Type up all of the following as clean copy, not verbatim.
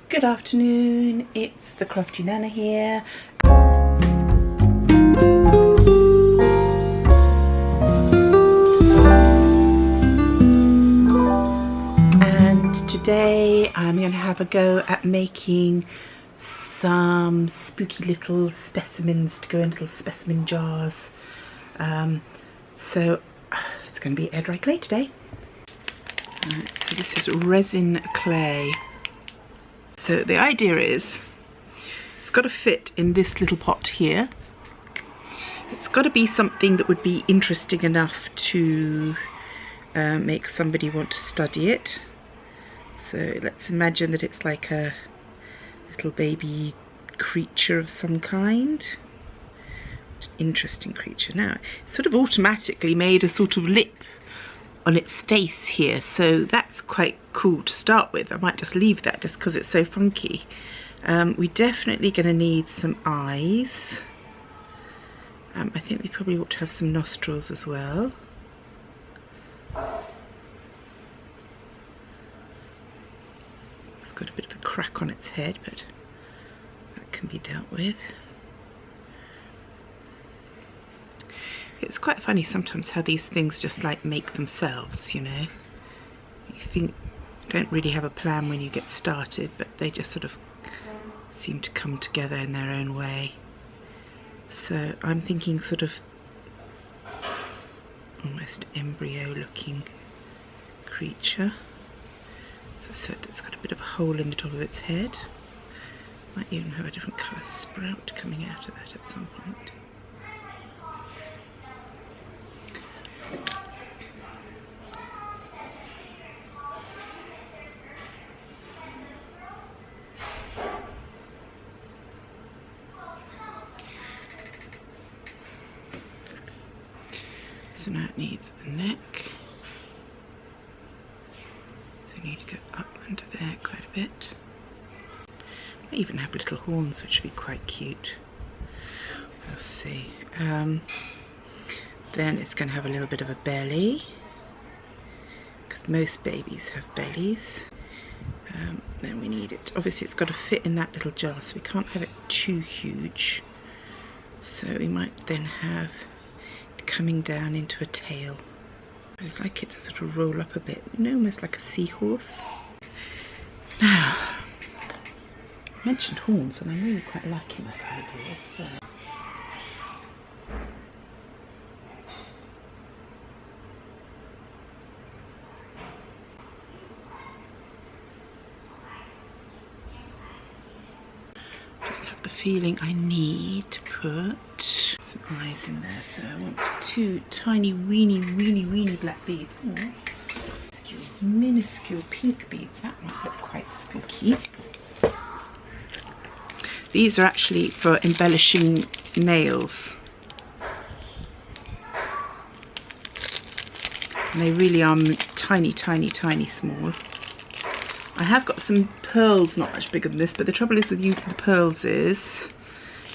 Good afternoon, it's the Crafty Nana here. And today I'm going to have a go at making some spooky little specimens to go in little specimen jars. So it's going to be air dry clay today. Right, so this is resin clay. So the idea is it's got to fit in this little pot here. It's got to be something that would be interesting enough to make somebody want to study it. So let's imagine that it's like a little baby creature of some kind. Interesting creature. Now, it sort of automatically made a sort of lip on its face here, so that's quite cool to start with. I might just leave that just because it's so funky. We're definitely going to need some eyes. I think we probably ought to have some nostrils as well. It's got a bit of a crack on its head, but that can be dealt with. It's quite funny sometimes how these things just like make themselves, you know. You don't really have a plan when you get started, but they just sort of seem to come together in their own way. So I'm thinking sort of almost embryo looking creature. As I said, it's got a bit of a hole in the top of its head. Might even have a different colour sprout coming out of that at some point. So now it needs a neck. So you need to go up under there quite a bit. Might even have little horns, which would be quite cute. We'll see. Then it's going to have a little bit of a belly, because most babies have bellies. Then we need it. Obviously, it's got to fit in that little jar, so we can't have it too huge. So we might then have coming down into a tail. I'd like it to sort of roll up a bit, you know, almost like a seahorse. Now, I mentioned horns, and I'm really quite liking that idea. So just have the feeling I need to put some eyes in there. So I want two tiny weeny black beads. Oh, minuscule pink beads. That might look quite spooky. These are actually for embellishing nails. And they really are tiny small. I have got some pearls, not much bigger than this, but the trouble is with using the pearls is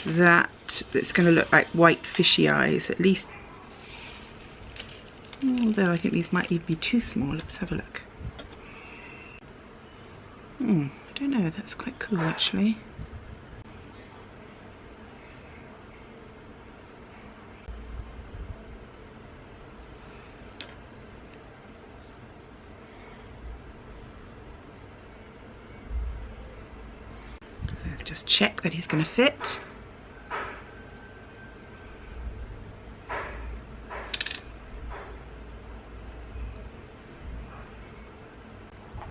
that it's going to look like white fishy eyes, at least. Although I think these might even be too small. Let's have a look. I don't know, that's quite cool actually. So just check that he's going to fit.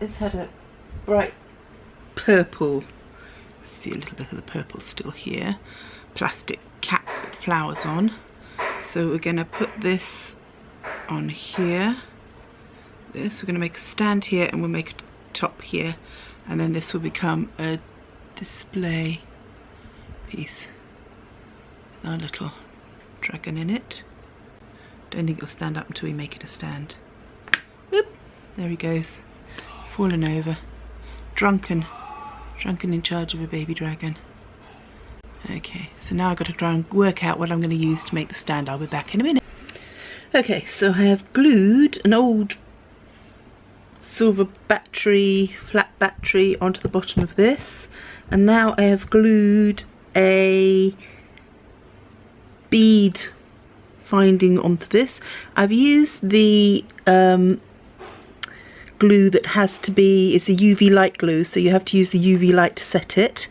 It's had a bright purple, see a little bit of the purple still here, plastic cap with flowers on. So we're going to put this on here. We're going to make a stand here, and we'll make a top here, and then this will become a display piece with our little dragon in it. Don't think it'll stand up until we make it a stand. Whoop, there he goes. Fallen over, drunken in charge of a baby dragon. Okay, so now I've got to try and work out what I'm going to use to make the stand. I'll be back in a minute. Okay, so I have glued an old silver battery, flat battery onto the bottom of this, and now I have glued a bead finding onto this. I've used the glue that has to be, it's a UV light glue, so you have to use the UV light to set it.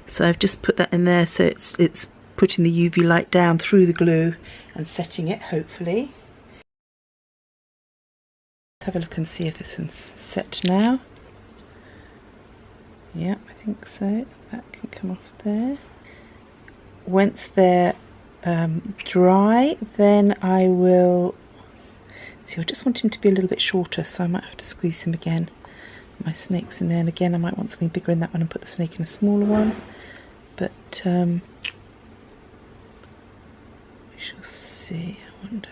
So I've just put that in there, so it's putting the UV light down through the glue and setting it, hopefully. Let's have a look and see if this is set now. Yeah, I think so. That can come off there. Once they're dry, then I will see. I just want him to be a little bit shorter, so I might have to squeeze him again. My snake's in there, and again I might want something bigger in that one and put the snake in a smaller one. But we shall see. I wonder.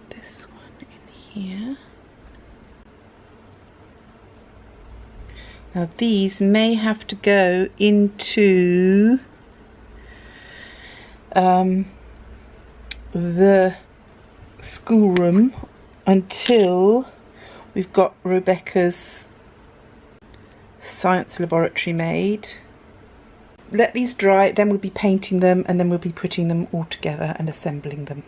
This one in here. Now these may have to go into the schoolroom until we've got Rebecca's science laboratory made. Let these dry, then we'll be painting them, and then we'll be putting them all together and assembling them.